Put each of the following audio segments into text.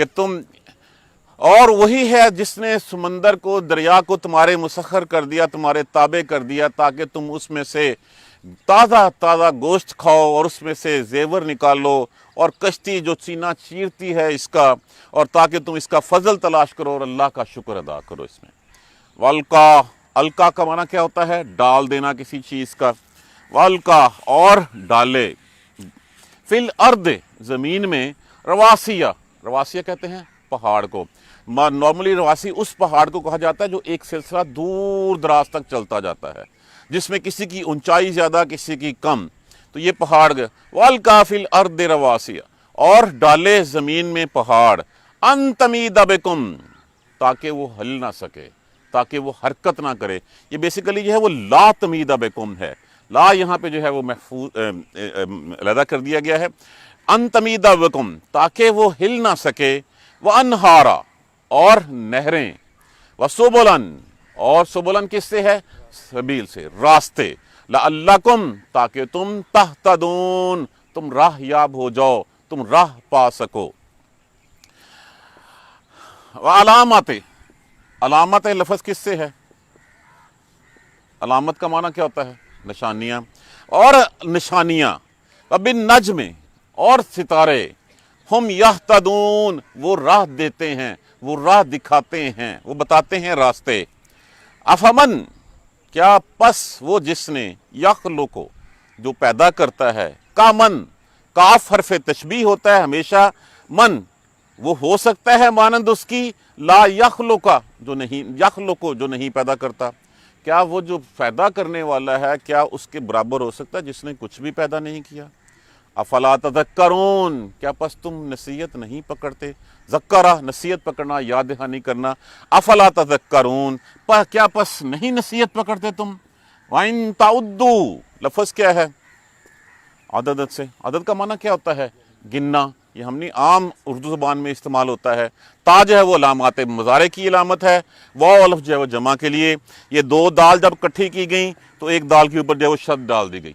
کہ تم، اور وہی ہے جس نے سمندر کو، دریا کو تمہارے مسخر کر دیا، تمہارے تابع کر دیا، تاکہ تم اس میں سے تازہ تازہ گوشت کھاؤ اور اس میں سے زیور نکالو، اور کشتی جو سینہ چیرتی ہے اس کا، اور تاکہ تم اس کا فضل تلاش کرو اور اللہ کا شکر ادا کرو اس میں۔ والقا، القا کا معنی کیا ہوتا ہے؟ ڈال دینا کسی چیز کا۔ والقا، اور ڈالے، فی الارض، زمین میں، رواسیہ، رواسیہ کہتے ہیں پہاڑ کو۔ نارملی رواسی اس پہاڑ کو کہا جاتا ہے جو ایک سلسلہ دور دراز تک چلتا جاتا ہے، جس میں کسی کی اونچائی زیادہ کسی کی کم، تو یہ پہاڑ گئے۔ وَالْقَا فِي الْأَرْضِ رَوَاسِيَ، اور ڈالے زمین میں پہاڑ، أَن تَمِيدَ بِكُمْ، تاکہ وہ ہل نہ سکے، تاکہ وہ حرکت نہ کرے۔ یہ بیسیکلی جو ہے وہ لا تمید بکم ہے، لا یہاں پہ جو ہے وہ محفوظ علیحدہ کر دیا گیا ہے۔ ان تمید بکم، تاکہ وہ ہل نہ سکے۔ وانہارا، اور نہریں۔ وسبلن، اور سبلن کس سے ہے؟ سبیل سے، راستے۔ لعلکم، تاکہ تم تہتدون، تم راہ یاب ہو جاؤ، تم راہ پا سکو۔ وعلامات، علامت لفظ کس سے ہے؟ علامت کا معنی کیا ہوتا ہے؟ نشانیاں، اور نشانیاں۔ وبالنجم، اور ستارے، ہم یہتدون، وہ راہ دیتے ہیں، وہ راہ دکھاتے ہیں، وہ بتاتے ہیں راستے۔ افمن، کیا پس وہ جس نے، یخلق، جو پیدا کرتا ہے، کا من، کاف حرف تشبیہ ہوتا ہے ہمیشہ، من وہ ہو سکتا ہے مانند اس کی، لا یخلق، جو نہیں، یخلق جو نہیں پیدا کرتا۔ کیا وہ جو پیدا کرنے والا ہے کیا اس کے برابر ہو سکتا ہے جس نے کچھ بھی پیدا نہیں کیا؟ افلا تذکرون، کیا پس تم نصیحت نہیں پکڑتے؟ ذکرہ، نصیحت پکڑنا، یاد دہانی کرنا۔ افلا تذکرون، کیا پس نہیں نصیحت پکڑتے تم؟ وَإِن تَعُدُّوا، لفظ کیا ہے؟ عدد سے۔ عدد کا معنی کیا ہوتا ہے؟ گننا۔ یہ ہم نے عام اردو زبان میں استعمال ہوتا ہے۔ تا جو ہے وہ علامات مضارع کی علامت ہے، واو الف جو ہے وہ جمع کے لیے۔ یہ دو دال جب کٹھی کی گئیں تو ایک دال کے اوپر جو ہے وہ شد ڈال دی گئی۔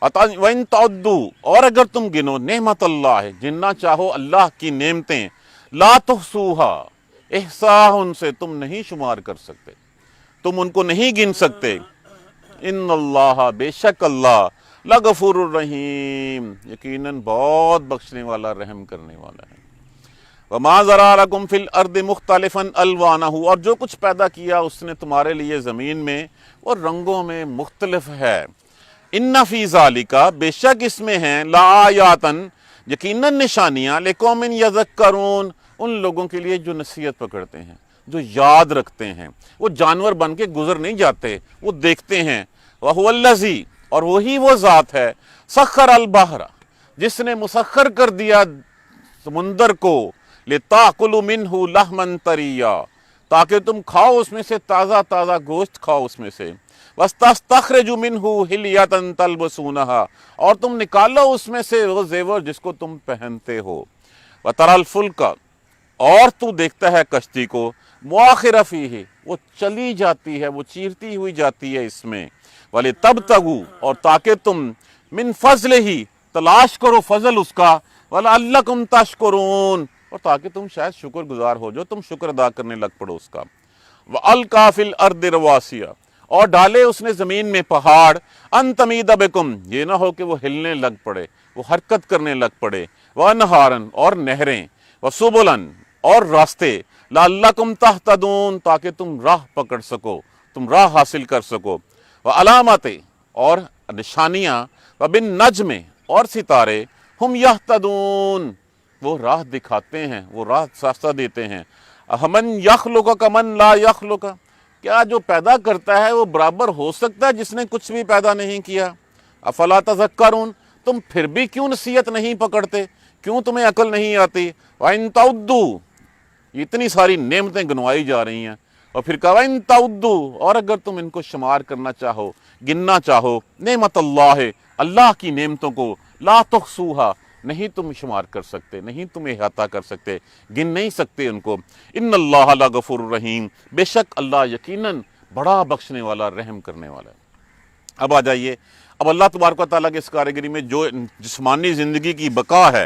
وَإِن تَعُدُّوا، اور اگر تم گنو، نعمت اللہ، گننا چاہو اللہ کی نعمتیں، لا تحصوها، احصاء ان سے تم نہیں شمار کر سکتے، تم ان کو نہیں گن سکتے۔ ان اللہ، بے شک اللہ، لغفور الرحیم، یقیناً بہت بخشنے والا، رحم کرنے والا ہے۔ وما ذرا لکم فی الارض مختلفا الوانہ، اور جو کچھ پیدا کیا اس نے تمہارے لیے زمین میں وہ رنگوں میں مختلف ہے۔ ان فی ذالک، بے شک اس میں ہیں، لآیاتن، یقیناً نشانیاں، لقوم یذکرون، ان لوگوں کے لیے جو نصیحت پکڑتے ہیں، جو یاد رکھتے ہیں۔ وہ جانور بن کے گزر نہیں جاتے، وہ دیکھتے ہیں۔ وَهُوَ الَّذِي، اور وہی وہ ذات ہے، سخر البحر، جس نے مسخر کر دیا سمندر کو، لِتَأْكُلُوا مِنْهُ لَحْمًا طَرِيًّا، تاکہ تم کھاؤ اس میں سے تازہ تازہ گوشت کھاؤ اس میں سے۔ وَاسْتَخْرِجُوا مِنْهُ حِلْيَةً تَلْبَسُونَهَا، اور تم نکالو اس میں سے وہ زیور جس کو تم پہنتے ہو۔ وَتَرَى الْفُلْكَ، اور تو دیکھتا ہے کشتی کو، مُؤَخِرَ فِيهِ، وہ چلی جاتی ہے، وہ چیرتی ہوئی جاتی ہے اس میں۔ وَلِتَبْتَغُوا، اور تاکہ تم، من فضلہ، تلاش کرو فضل اس کا، وَلَعَلَّكُمْ تَشْكُرُونَ، اور تاکہ تم شاید شکر گزار ہو جو، تم شکر ادا کرنے لگ پڑو اس کا۔ وَأَلْقَا فِي الْأَرْضِ رَوَاسِيَ، اور ڈالے اس نے زمین میں پہاڑ، أَن تَمِيدَ بِكُمْ، یہ نہ ہو کہ وہ ہلنے لگ پڑے، وہ حرکت کرنے لگ پڑے۔ وَأَنْهَارًا، اور نہریں۔ وَسُبُلًا، اور راستے۔ لَعَلَّكُمْ تَهْتَدُونَ، تاکہ تم راہ پکڑ سکو، تم راہ حاصل کر سکو۔ وَعَلَامَاتٍ، اور نشانیاں۔ وَبِالنَّجْمِ، اور ستارے، ہم یہتدون، وہ راہ دکھاتے ہیں، وہ راہ راستہ دیتے ہیں۔ اَمَن یخلق کمن لا یخلق، کیا جو پیدا کرتا ہے وہ برابر ہو سکتا ہے جس نے کچھ بھی پیدا نہیں کیا؟ افلا تذکرون، تم پھر بھی کیوں نصیحت نہیں پکڑتے، کیوں تمہیں عقل نہیں آتی؟ وَإِن تَعُدُّوا، اتنی ساری نعمتیں گنوائی جا رہی ہیں، اور پھر کہا وَإِن تَعُدُّوا، اور اگر تم ان کو شمار کرنا چاہو، گننا چاہو، نعمت اللہ، اللہ کی نعمتوں کو، لا تحصوها، نہیں تم شمار کر سکتے، نہیں تم احاطہ کر سکتے، گن نہیں سکتے ان کو۔ ان اللہ لغفور الرحیم، بے شک اللہ یقیناً بڑا بخشنے والا، رحم کرنے والا ہے۔ اب آ جائیے، اب اللہ تبارک و تعالیٰ کی اس کارگری میں جو جسمانی زندگی کی بقا ہے،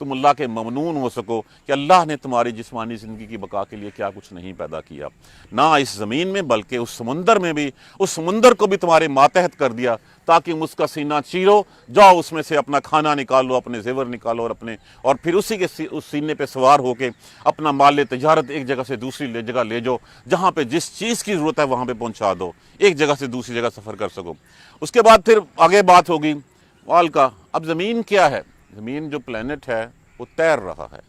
تم اللہ کے ممنون ہو سکو کہ اللہ نے تمہاری جسمانی زندگی کی بقا کے لیے کیا کچھ نہیں پیدا کیا، نہ اس زمین میں بلکہ اس سمندر میں بھی، اس سمندر کو بھی تمہارے ماتحت کر دیا تاکہ اس کا سینہ چیرو، جاؤ اس میں سے اپنا کھانا نکالو، اپنے زیور نکالو اور پھر اسی کے اس سینے پہ سوار ہو کے اپنا مال تجارت ایک جگہ سے دوسری جگہ لے جاؤ، جہاں پہ جس چیز کی ضرورت ہے وہاں پہ پہنچا دو، ایک جگہ سے دوسری جگہ سفر کر سکو۔ اس کے بعد پھر آگے بات ہوگی وال کا۔ اب زمین کیا ہے؟ زمین جو پلینٹ ہے وہ تیر رہا ہے،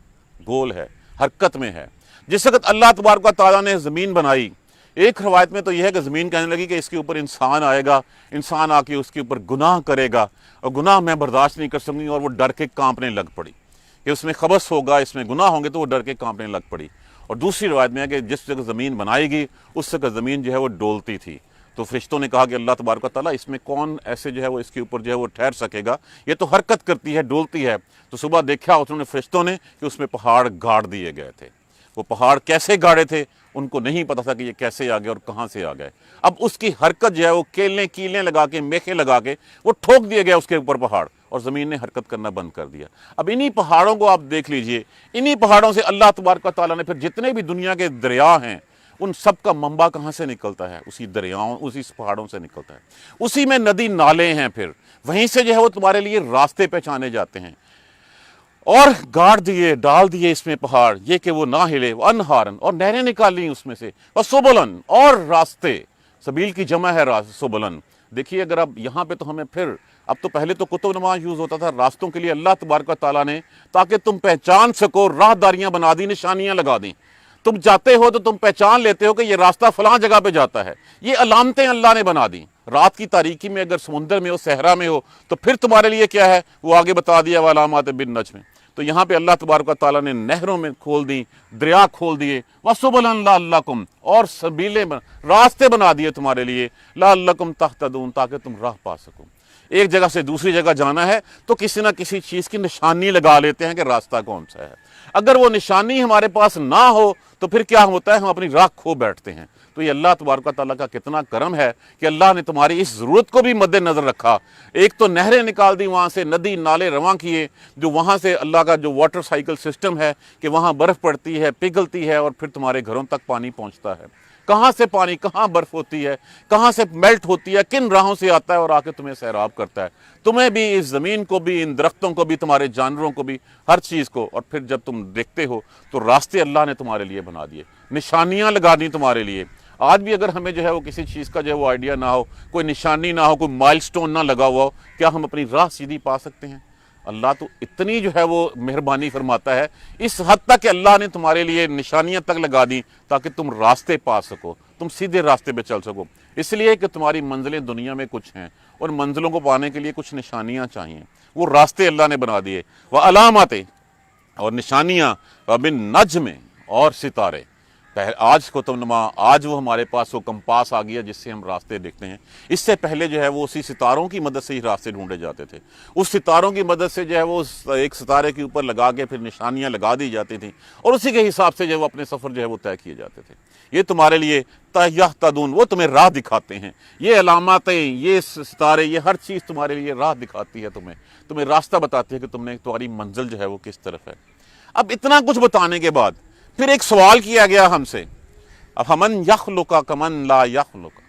گول ہے، حرکت میں ہے۔ جس وقت اللہ تبارک و تعالیٰ نے زمین بنائی، ایک روایت میں تو یہ ہے کہ زمین کہنے لگی کہ اس کے اوپر انسان آئے گا، انسان آ کے اس کے اوپر گناہ کرے گا اور گناہ میں برداشت نہیں کر سکوں، اور وہ ڈر کے کانپنے لگ پڑی کہ اس میں خبث ہوگا، اس میں گناہ ہوں گے، تو وہ ڈر کے کانپنے لگ پڑی۔ اور دوسری روایت میں ہے کہ جس جگہ زمین بنائی گئی اس جگہ زمین جو ہے وہ ڈولتی تھی، تو فرشتوں نے کہا کہ اللہ تبارک و تعالیٰ اس میں کون ایسے جو ہے وہ اس کے اوپر جو ہے وہ ٹھہر سکے گا، یہ تو حرکت کرتی ہے، ڈولتی ہے۔ تو صبح دیکھا انہوں نے فرشتوں نے کہ اس میں پہاڑ گاڑ دیے گئے تھے۔ وہ پہاڑ کیسے گاڑے تھے ان کو نہیں پتا تھا کہ یہ کیسے آ گئے اور کہاں سے آ گئے۔ اب اس کی حرکت جو ہے وہ کیلیں لگا کے، میخیں لگا کے وہ ٹھوک دیے گئے اس کے اوپر پہاڑ، اور زمین نے حرکت کرنا بند کر دیا۔ اب انہی پہاڑوں کو آپ دیکھ لیجئے، انہی پہاڑوں سے اللہ تبارک و تعالیٰ نے پھر جتنے بھی دنیا کے دریا ہیں ان سب کا منبع کہاں سے نکلتا ہے؟ اسی دریاؤں، اسی پہاڑوں سے نکلتا ہے، اسی میں ندی نالے ہیں، پھر وہیں سے جو ہے وہ تمہارے لیے راستے پہچانے جاتے ہیں۔ اور گاڑ دیے، ڈال دیے اس میں پہاڑ، یہ کہ وہ نہ ہلے، انہارن، اور نہریں نکالی اس میں سے، اور سبلن، اور راستے، سبیل کی جمع ہے سبلن۔ دیکھیے اگر اب یہاں پہ تو ہمیں پھر، اب تو پہلے تو کتب نما یوز ہوتا تھا، راستوں کے لیے اللہ تبارک و تعالیٰ نے تاکہ تم پہچان سکو راہداریاں بنا دی، نشانیاں لگا دیں، تم جاتے ہو تو تم پہچان لیتے ہو کہ یہ راستہ فلاں جگہ پہ جاتا ہے، یہ علامتیں اللہ نے بنا دیں۔ رات کی تاریکی میں اگر سمندر میں ہو، صحرا میں ہو، تو پھر تمہارے لیے کیا ہے وہ آگے بتا دیا، وعلامات بالنجم۔ تو یہاں پہ اللہ تبارک و تعالیٰ نے نہروں میں کھول دی، دریا کھول دیے، وَسُبُلًا لَعَلَّكُمْ، اور سبیلیں راستے بنا دیے تمہارے لیے، لَعَلَّكُمْ تَهْتَدُونَ، تاکہ تم راہ پا سکو۔ ایک جگہ سے دوسری جگہ جانا ہے تو کسی نہ کسی چیز کی نشانی لگا لیتے ہیں کہ راستہ کون سا ہے۔ اگر وہ نشانی ہمارے پاس نہ ہو تو پھر کیا ہوتا ہے؟ ہم اپنی راہ کھو بیٹھتے ہیں۔ تو یہ اللہ تبارک و تعالیٰ کا کتنا کرم ہے کہ اللہ نے تمہاری اس ضرورت کو بھی مد نظر رکھا۔ ایک تو نہریں نکال دی، وہاں سے ندی نالے رواں کیے، جو وہاں سے اللہ کا جو واٹر سائیکل سسٹم ہے کہ وہاں برف پڑتی ہے، پگھلتی ہے، اور پھر تمہارے گھروں تک پانی پہنچتا ہے۔ کہاں سے پانی، کہاں برف ہوتی ہے، کہاں سے میلٹ ہوتی ہے، کن راہوں سے آتا ہے اور آ کے تمہیں سیراب کرتا ہے، تمہیں بھی، اس زمین کو بھی، ان درختوں کو بھی، تمہارے جانوروں کو بھی، ہر چیز کو۔ اور پھر جب تم دیکھتے ہو تو راستے اللہ نے تمہارے لیے بنا دیے، نشانیاں لگا دی تمہارے لیے۔ آج بھی اگر ہمیں جو ہے وہ کسی چیز کا جو ہے وہ آئیڈیا نہ ہو، کوئی نشانی نہ ہو، کوئی مائل سٹون نہ لگا ہوا ہو، کیا ہم اپنی راہ سیدھی پا سکتے ہیں؟ اللہ تو اتنی جو ہے وہ مہربانی فرماتا ہے، اس حد تک کہ اللہ نے تمہارے لیے نشانیاں تک لگا دی تاکہ تم راستے پا سکو، تم سیدھے راستے پہ چل سکو۔ اس لیے کہ تمہاری منزلیں دنیا میں کچھ ہیں، اور منزلوں کو پانے کے لیے کچھ نشانیاں چاہیے، وہ راستے اللہ نے بنا دیے۔ وَعَلَامَاتٍ، اور نشانیاں، وَبِالنَّجْمِ، اور ستارے۔ آج کتب نما، آج وہ ہمارے پاس وہ کمپاس آ گیا جس سے ہم راستے دیکھتے ہیں۔ اس سے پہلے جو ہے وہ اسی ستاروں کی مدد سے ہی راستے ڈھونڈے جاتے تھے، اس ستاروں کی مدد سے جو ہے وہ ایک ستارے کے اوپر لگا کے پھر نشانیاں لگا دی جاتی تھیں، اور اسی کے حساب سے جو ہے وہ اپنے سفر جو ہے وہ طے کیے جاتے تھے۔ یہ تمہارے لیے یہتدون، وہ تمہیں راہ دکھاتے ہیں، یہ علاماتیں، یہ ستارے، یہ ہر چیز تمہارے لیے راہ دکھاتی ہے، تمہیں راستہ بتاتی ہے کہ تمہاری منزل جو ہے وہ کس طرف ہے۔ اب اتنا کچھ بتانے کے بعد پھر ایک سوال کیا گیا ہم سے، اب ہمن یخلق کمن لا یخلق،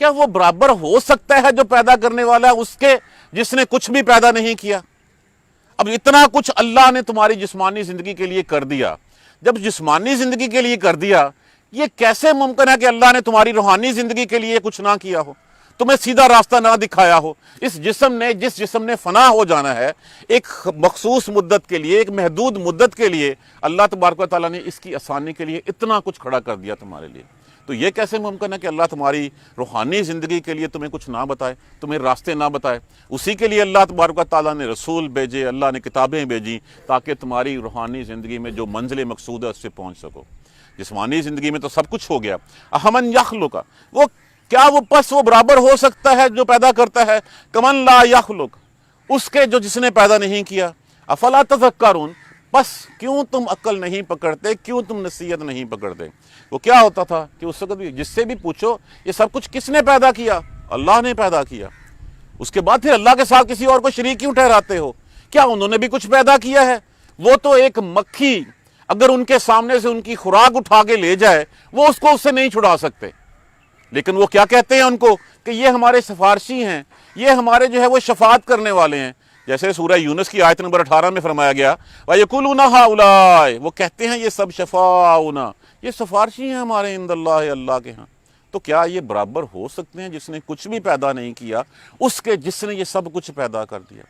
کیا وہ برابر ہو سکتا ہے جو پیدا کرنے والا ہے اس کے جس نے کچھ بھی پیدا نہیں کیا؟ اب اتنا کچھ اللہ نے تمہاری جسمانی زندگی کے لیے کر دیا، جب جسمانی زندگی کے لیے کر دیا، یہ کیسے ممکن ہے کہ اللہ نے تمہاری روحانی زندگی کے لیے کچھ نہ کیا ہو، تمہیں سیدھا راستہ نہ دکھایا ہو؟ جس جسم نے فنا ہو جانا ہے ایک مخصوص مدت کے لیے، ایک محدود مدت کے لیے، اللہ تبارک و تعالیٰ نے اس کی آسانی کے لیے اتنا کچھ کھڑا کر دیا تمہارے لیے۔ تو یہ کیسے ممکن ہے کہ اللہ تمہاری روحانی زندگی کے لیے تمہیں کچھ نہ بتائے، تمہیں راستے نہ بتائے؟ اسی کے لیے اللہ تبارک و تعالیٰ نے رسول بھیجے، اللہ نے کتابیں بھیجی تاکہ تمہاری روحانی زندگی میں جو منزل مقصود ہے اس سے پہنچ سکو۔ جسمانی زندگی میں تو سب کچھ ہو گیا، احمن یخلق، وہ کیا وہ برابر ہو سکتا ہے جو پیدا کرتا ہے؟ کمن لا یخلق، اس کے جو جس نے پیدا نہیں کیا۔ افلا تذکرون، بس کیوں تم عقل نہیں پکڑتے، کیوں تم نصیحت نہیں پکڑتے؟ وہ کیا ہوتا تھا کہ اس وقت بھی جس سے بھی پوچھو یہ سب کچھ کس نے پیدا کیا؟ اللہ نے پیدا کیا۔ اس کے بعد پھر اللہ کے ساتھ کسی اور کو شریک کیوں ٹھہراتے ہو؟ کیا انہوں نے بھی کچھ پیدا کیا ہے؟ وہ تو ایک مکھی اگر ان کے سامنے سے ان کی خوراک اٹھا کے لے جائے وہ اس کو اس سے نہیں چھڑا سکتے، لیکن وہ کیا کہتے ہیں ان کو کہ یہ ہمارے سفارشی ہیں، یہ ہمارے جو ہے وہ شفاعت کرنے والے ہیں۔ جیسے سورہ یونس کی آیت نمبر 18 میں فرمایا گیا وَيَقُولُونَ هَؤُلَاءِ، وہ کہتے ہیں یہ سب شفاعُنَا، یہ سفارشی ہیں ہمارے عند اللہ، اللہ کے ہاں۔ تو کیا یہ برابر ہو سکتے ہیں جس نے کچھ بھی پیدا نہیں کیا اس کے جس نے یہ سب کچھ پیدا کر دیا؟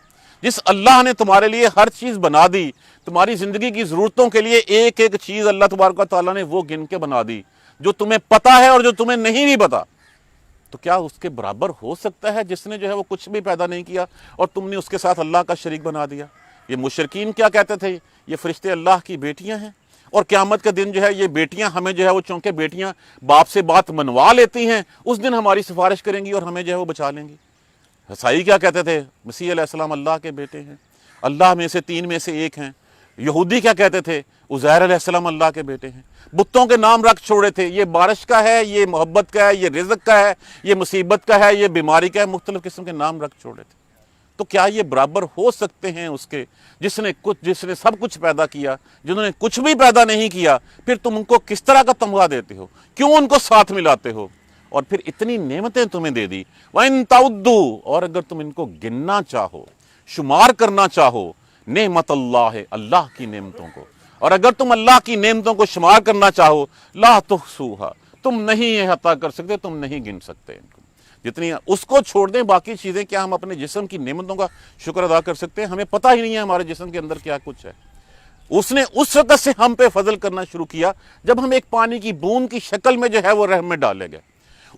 جس اللہ نے تمہارے لیے ہر چیز بنا دی، تمہاری زندگی کی ضرورتوں کے لیے ایک ایک چیز اللہ تبارک و تعالیٰ نے وہ گن کے بنا دی جو تمہیں پتا ہے اور جو تمہیں نہیں بھی پتا، تو کیا اس کے برابر ہو سکتا ہے جس نے جو ہے وہ کچھ بھی پیدا نہیں کیا اور تم نے اس کے ساتھ اللہ کا شریک بنا دیا؟ یہ مشرکین کیا کہتے تھے؟ یہ فرشتے اللہ کی بیٹیاں ہیں، اور قیامت کے دن جو ہے یہ بیٹیاں ہمیں جو ہے وہ چونکہ بیٹیاں باپ سے بات منوا لیتی ہیں اس دن ہماری سفارش کریں گی اور ہمیں جو ہے وہ بچا لیں گی۔ عیسائی کیا کہتے تھے؟ مسیح علیہ السلام اللہ کے بیٹے ہیں، اللہ میں سے تین میں سے ایک ہیں۔ یہودی کیا کہتے تھے؟ عزیر علیہ السلام اللہ کے بیٹے ہیں۔ بتوں کے نام رکھ چھوڑے تھے، یہ بارش کا ہے، یہ محبت کا ہے، یہ رزق کا ہے، یہ مصیبت کا ہے، یہ بیماری کا ہے، مختلف قسم کے نام رکھ چھوڑے تھے۔ تو کیا یہ برابر ہو سکتے ہیں اس کے جس نے سب کچھ پیدا کیا، جنہوں نے کچھ بھی پیدا نہیں کیا؟ پھر تم ان کو کس طرح کا تمغہ دیتے ہو؟ کیوں ان کو ساتھ ملاتے ہو؟ اور پھر اتنی نعمتیں تمہیں دے دی، وَإِن تَعُدُّوا، اور اگر تم ان کو گننا چاہو، شمار کرنا چاہو، نعمت اللہ، اللہ کی نعمتوں کو، اور اگر تم اللہ کی نعمتوں کو شمار کرنا چاہو، لا تحصوها، تم نہیں احاطہ کر سکتے، تم نہیں گن سکتے ان کو۔ جتنی اس کو چھوڑ دیں باقی چیزیں، کیا ہم اپنے جسم کی نعمتوں کا شکر ادا کر سکتے ہیں؟ ہمیں پتہ ہی نہیں ہے ہمارے جسم کے اندر کیا کچھ ہے۔ اس نے اس وقت سے ہم پہ فضل کرنا شروع کیا جب ہم ایک پانی کی بوند کی شکل میں جو ہے وہ رحم میں ڈالے گئے۔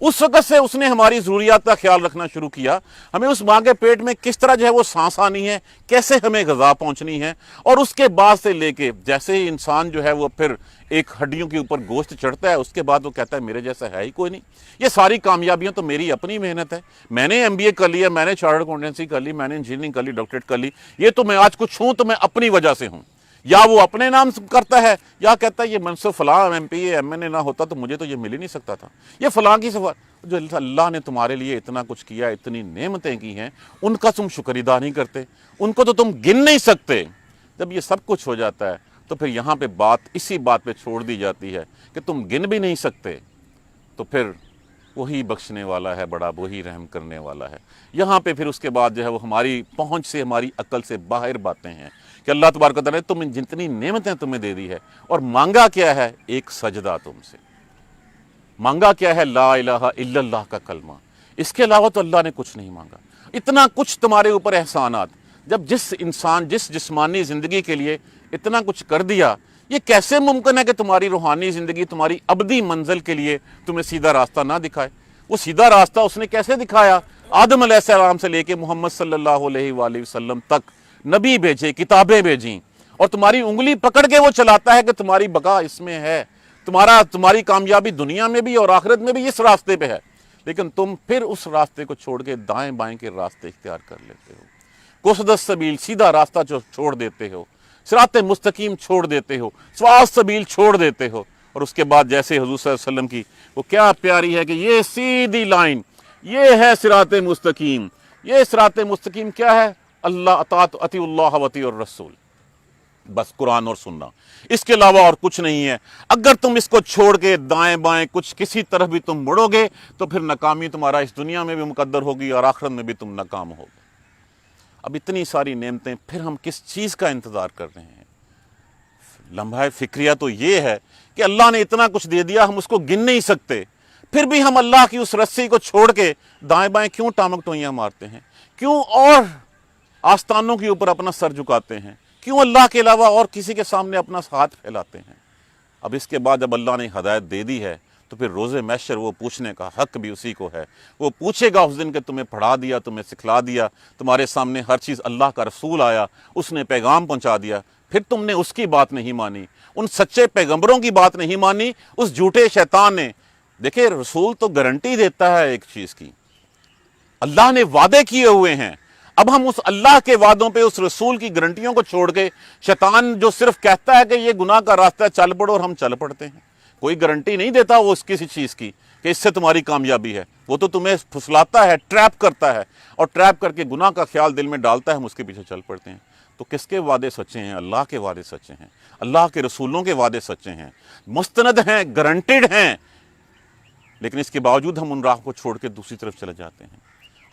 اس وقت سے اس نے ہماری ضروریات کا خیال رکھنا شروع کیا، ہمیں اس ماں کے پیٹ میں کس طرح جو ہے وہ سانس آنی ہے، کیسے ہمیں غذا پہنچنی ہے، اور اس کے بعد سے لے کے جیسے ہی انسان جو ہے وہ پھر ایک ہڈیوں کے اوپر گوشت چڑھتا ہے اس کے بعد وہ کہتا ہے میرے جیسا ہے ہی کوئی نہیں، یہ ساری کامیابیاں تو میری اپنی محنت ہے، میں نے MBA کر لیا، میں نے چارٹرڈ اکاؤنٹنسی کر لی، میں نے انجینئرنگ کر لی، ڈاکٹریٹ کر لی، یہ تو میں آج کچھ ہوں تو میں اپنی وجہ سے ہوں۔ یا وہ اپنے نام کرتا ہے یا کہتا ہے یہ منصب فلاں MPA MNA نہ ہوتا تو مجھے تو یہ مل ہی نہیں سکتا تھا، یہ فلاں کی جو اللہ نے تمہارے لیے اتنا کچھ کیا، اتنی نعمتیں کی ہیں، ان کا تم شکر ادا نہیں کرتے، ان کو تو تم گن نہیں سکتے۔ جب یہ سب کچھ ہو جاتا ہے تو پھر یہاں پہ اسی بات پہ چھوڑ دی جاتی ہے کہ تم گن بھی نہیں سکتے، تو پھر وہی بخشنے والا ہے بڑا، وہی رحم کرنے والا ہے۔ یہاں پہ پھر اس کے بعد جو ہے وہ ہماری پہنچ سے، ہماری عقل سے باہر باتیں ہیں کہ اللہ تبارک و تعالیٰ نے تم جتنی نعمتیں تمہیں دے دی ہے، اور مانگا کیا ہے؟ ایک سجدہ تم سے مانگا کیا ہے؟ لا الہ الا اللہ کا کلمہ، اس کے علاوہ تو اللہ نے کچھ نہیں مانگا۔ اتنا کچھ تمہارے اوپر احسانات، جب جس جسمانی زندگی کے لیے اتنا کچھ کر دیا، یہ کیسے ممکن ہے کہ تمہاری روحانی زندگی، تمہاری ابدی منزل کے لیے تمہیں سیدھا راستہ نہ دکھائے؟ وہ سیدھا راستہ اس نے کیسے دکھایا؟ آدم علیہ السلام سے لے کے محمد صلی اللہ علیہ وآلہ وسلم تک نبی بھیجے، کتابیں بھیجیں، اور تمہاری انگلی پکڑ کے وہ چلاتا ہے کہ تمہاری بقا اس میں ہے، تمہاری کامیابی دنیا میں بھی اور آخرت میں بھی اس راستے پہ ہے، لیکن تم پھر اس راستے کو چھوڑ کے دائیں بائیں کے راستے اختیار کر لیتے ہو، قصد السبیل، سیدھا راستہ جو چھوڑ دیتے ہو، صراط مستقیم چھوڑ دیتے ہو، سواء السبیل چھوڑ دیتے ہو، اور اس کے بعد جیسے حضور صلی اللہ علیہ وسلم کی وہ کیا پیاری ہے کہ یہ سیدھی لائن، یہ ہے صراط مستقیم۔ یہ صراط مستقیم کیا ہے؟ اطیعوا اللہ واطیعوا الرسول، بس قرآن اور سننا، اس کے علاوہ اور کچھ نہیں ہے۔ اگر تم اس کو چھوڑ کے دائیں بائیں کسی طرف بھی تم مڑو گے تو پھر ناکامی تمہارا اس دنیا میں بھی مقدر ہوگی اور آخرت میں بھی تم ناکام ہوگے۔ اب اتنی ساری نعمتیں، پھر ہم کس چیز کا انتظار کر رہے ہیں؟ لمحہ فکریہ تو یہ ہے کہ اللہ نے اتنا کچھ دے دیا، ہم اس کو گن نہیں سکتے، پھر بھی ہم اللہ کی اس رسی کو چھوڑ کے دائیں بائیں کیوں ٹامک ٹوئیاں مارتے ہیں؟ کیوں اور آستانوں کے اوپر اپنا سر جھکاتے ہیں؟ کیوں اللہ کے علاوہ اور کسی کے سامنے اپنا ہاتھ پھیلاتے ہیں؟ اب اس کے بعد جب اللہ نے ہدایت دے دی ہے تو پھر روز محشر وہ پوچھنے کا حق بھی اسی کو ہے۔ وہ پوچھے گا اس دن کہ تمہیں پڑھا دیا، تمہیں سکھلا دیا، تمہارے سامنے ہر چیز، اللہ کا رسول آیا، اس نے پیغام پہنچا دیا، پھر تم نے اس کی بات نہیں مانی، ان سچے پیغمبروں کی بات نہیں مانی، اس جھوٹے شیطان نے۔ دیکھیں، رسول تو گارنٹی دیتا ہے ایک چیز کی، اللہ نے وعدے کیے ہوئے ہیں، اب ہم اس اللہ کے وعدوں پہ، اس رسول کی گارنٹیوں کو چھوڑ کے شیطان جو صرف کہتا ہے کہ یہ گناہ کا راستہ ہے چل پڑو، اور ہم چل پڑتے ہیں۔ کوئی گارنٹی نہیں دیتا وہ اس کسی چیز کی کہ اس سے تمہاری کامیابی ہے، وہ تو تمہیں پھسلاتا ہے، ٹریپ کرتا ہے، اور ٹریپ کر کے گناہ کا خیال دل میں ڈالتا ہے، ہم اس کے پیچھے چل پڑتے ہیں۔ تو کس کے وعدے سچے ہیں؟ اللہ کے وعدے سچے ہیں، اللہ کے رسولوں کے وعدے سچے ہیں، مستند ہیں، گارنٹیڈ ہیں، لیکن اس کے باوجود ہم ان راہ کو چھوڑ کے دوسری طرف چلے جاتے ہیں۔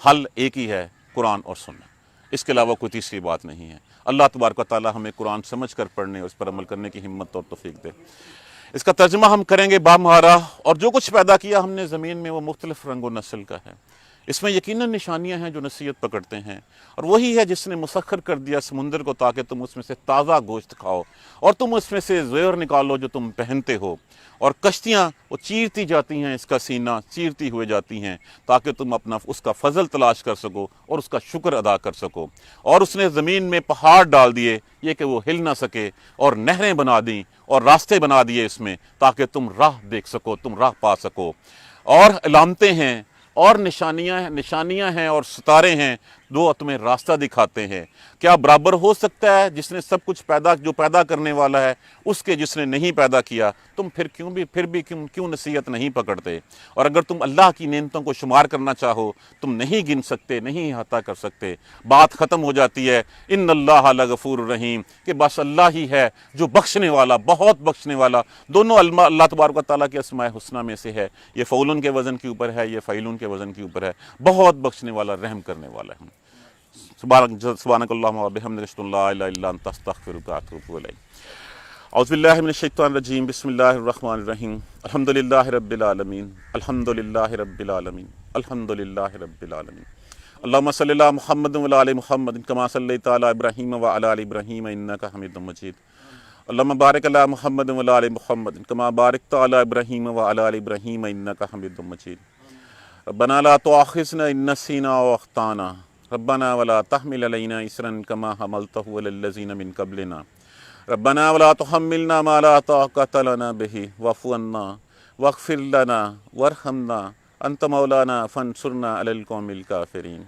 حل ایک ہی ہے، قرآن اور سنت، اس کے علاوہ کوئی تیسری بات نہیں ہے۔ اللہ تبارک و تعالی ہمیں قرآن سمجھ کر پڑھنے اور اس پر عمل کرنے کی ہمت اور توفیق دے۔ اس کا ترجمہ ہم کریں گے بامہارا، اور جو کچھ پیدا کیا ہم نے زمین میں وہ مختلف رنگ و نسل کا ہے۔ اس میں یقیناً نشانیاں ہیں جو نصیحت پکڑتے ہیں، اور وہی ہے جس نے مسخر کر دیا سمندر کو تاکہ تم اس میں سے تازہ گوشت کھاؤ، اور تم اس میں سے زیور نکالو جو تم پہنتے ہو، اور کشتیاں وہ چیرتی جاتی ہیں، اس کا سینہ چیرتی ہوئے جاتی ہیں تاکہ تم اپنا اس کا فضل تلاش کر سکو اور اس کا شکر ادا کر سکو۔ اور اس نے زمین میں پہاڑ ڈال دیے یہ کہ وہ ہل نہ سکے، اور نہریں بنا دیں اور راستے بنا دیے اس میں تاکہ تم راہ دیکھ سکو، تم راہ پا سکو۔ اور علامتیں ہیں اور نشانیاں ہیں اور ستارے ہیں جو تمہیں راستہ دکھاتے ہیں۔ کیا برابر ہو سکتا ہے جس نے سب کچھ جو پیدا کرنے والا ہے اس کے جس نے نہیں پیدا کیا؟ تم پھر بھی کیوں نصیحت نہیں پکڑتے؟ اور اگر تم اللہ کی نعمتوں کو شمار کرنا چاہو تم نہیں گن سکتے، نہیں احاطہ کر سکتے۔ بات ختم ہو جاتی ہے ان اللہ لغفور الرحیم، کہ بس اللہ ہی ہے جو بخشنے والا، بہت بخشنے والا۔ دونوں اللہ تبارک و تعالیٰ کے اسماء حسنہ میں سے ہے، یہ فعولن کے وزن کے اوپر ہے، یہ فعیلون کے وزن کے اوپر ہے، بہت بخشنے والا، رحم کرنے والا ہے۔ سبحانک اللہم و بحمدک اشہد ان لا الہ الا انت استغفرک و اتوب الیک۔ اعوذ باللہ من الشیطان الرجیم، بسم اللہ الرحمن الرحیم، الحمدللہ رب العالمین، الحمدللہ رب العالمین، الحمدللہ رب العالمین۔ اللہم صلی علی محمد و علی محمد کما صلیت علی ابراہیم و علی آل ابراہیم انک حمید مجید۔ اللہم بارک علی محمد و علی محمد کما بارکت علی ابراہیم و علی آل ابراہیم انک حمید مجید۔ ربنا لا تؤاخذنا ان نسینا او اخطانا ربنا ولا تحمل علینا اصرا کما حملتہ علی الذین من قبلنا ربنا ولا تحملنا ما لا طاقة لنا به واعف عنا واغفر لنا وارحمنا انت مولانا فانصرنا على القوم الكافرین۔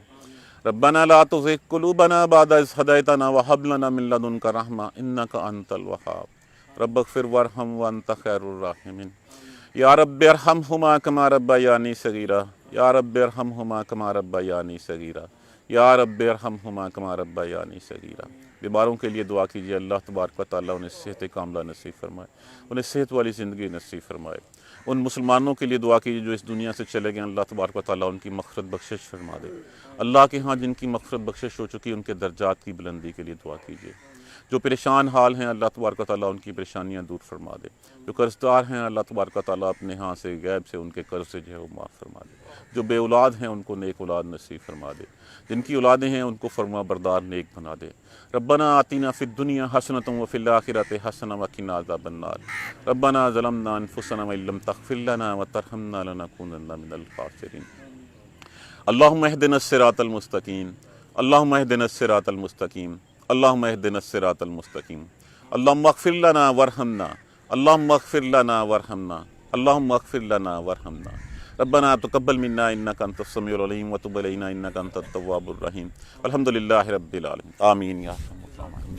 ربنا لا تزغ قلوبنا بعد إذ هديتنا وهب لنا من لدنك رحمة إنك أنت الوهاب رب اغفر وارحم وأنت خير الراحمين۔ یا رب ارحمہما کما ربیانی صغیرا، یا رب ارحمہما کما ربیانی صغیرا، یا رب ارحمہما کما ربیانی صغیرا۔ بیماروں کے لیے دعا کیجیے، اللہ تبارک و تعالیٰ انہیں صحت کاملہ نصیب فرمائے، انہیں صحت والی زندگی نصیب فرمائے۔ ان مسلمانوں کے لیے دعا کیجیے جو اس دنیا سے چلے گئے، اللہ تبارک و تعالیٰ ان کی مغفرت بخشش فرما دے۔ اللہ کے ہاں جن کی مغفرت بخشش ہو چکی ان کے درجات کی بلندی کے لیے دعا کیجیے۔ جو پریشان حال ہیں اللہ تبارک و تعالیٰ ان کی پریشانیاں دور فرما دے۔ جو قرض دار ہیں اللہ تبارک و تعالیٰ اپنے ہاں سے غیب سے ان کے قرض سے جو ہے وہ معاف فرما دے۔ جو بے اولاد ہیں ان کو نیک اولاد نصیب فرما دے، جن کی اولادیں ہیں ان کو فرما بردار نیک بنا دے۔ ربنا آتنا فی الدنیا حسنۃ وفی الآخرۃ حسنۃ وقنا عذاب النار۔ ربنا ظلمنا انفسنا وان لم تغفر لنا وترحمنا لنکونن من الخاسرین۔ اللہم اہدنا الصراط المستقیم، اللہم اہدنا الصراط المستقیم، اللہم اہدنا الصراط المستقیم۔ اللہم اغفر لنا وارحمنا، اللہم اغفر لنا وارحمنا، اللہم اغفر لنا وارحمنا۔ ربنا تقبل منا انک انت السمیع العلیم وتب علینا انک انت التواب الرحیم۔ الحمدللہ رب العالمین، آمین یا رب العالمین۔